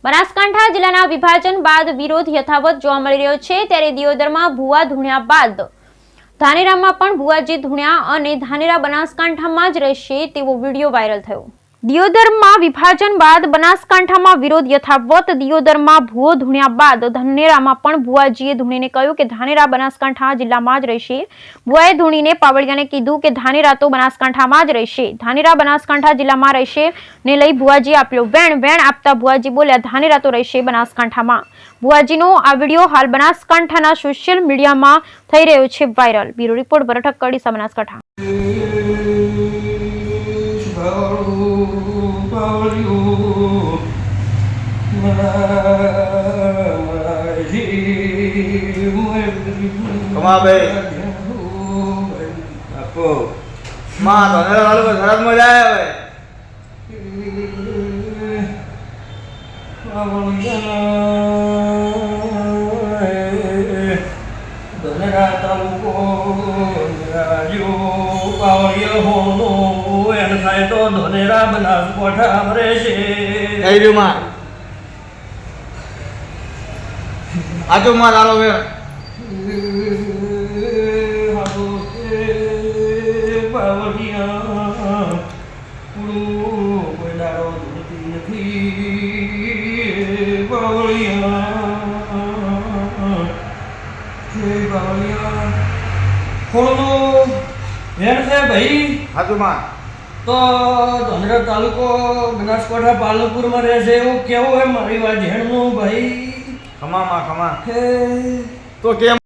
બનાસકાંઠા જિલ્લાના વિભાજન બાદ વિરોધ યથાવત જોવા મળી રહ્યો છે, ત્યારે દિયોદરમાં ભુવા ધૂણ્યા બાદ ધાનેરામાં પણ ભુવાજી ધૂણ્યા અને ધાનેરા બનાસકાંઠામાં જ રહેશે તેવો વિડીયો વાયરલ થયો। દિયોદરમાં વિભાજન બાદ બનાસકાંઠામાં વિરોધ યથાવત। દિયોદરમાં ભુવો ધૂણ્યા બાદ ધાનેરામાં પણ ભુવાજીએ ધૂણીને કહ્યું કે ધાનેરા બનાસકાંઠા જિલ્લામાં જ રહેશે। ભુવાએ ધૂણીને પાવડિયાને કીધું કે ધાનેરા તો બનાસકાંઠામાં જ રહેશે, ધાનેરા બનાસકાંઠા જિલ્લામાં રહેશે ને લઈ ભુવાજીએ આપ્યો વેણ આપતા ભુવાજી બોલ્યા ધાનેરા તો રહેશે બનાસકાંઠામાં। ભુવાજીનો આ વિડીયો હાલ બનાસકાંઠાના સોશિયલ મીડિયામાં થઈ રહ્યો છે વાયરલ। બ્યુરો રિપોર્ટ બરઠક કડીસા બનાસકાંઠા। कमा भाई आपको मां तो ने वालों को शरद में जाए भाई धनेरा तालुको राजू पावड़िया होनो एन थाय तो धनेरा बनासकांठा हमरे छे થઈ રહ્યું માં આજો માં લાલો વે હાલો પાવડિયા પૂરો કોઈ દારો નથી પાવડિયા છે પાવડિયા હોનો વેણ છે ભાઈ હાજો માં तो धनेरा तालुको बनासकांठा पालनपुर में रहे से वो केवो है मारी वाजेण नो भाई खमा मा खमा तो केम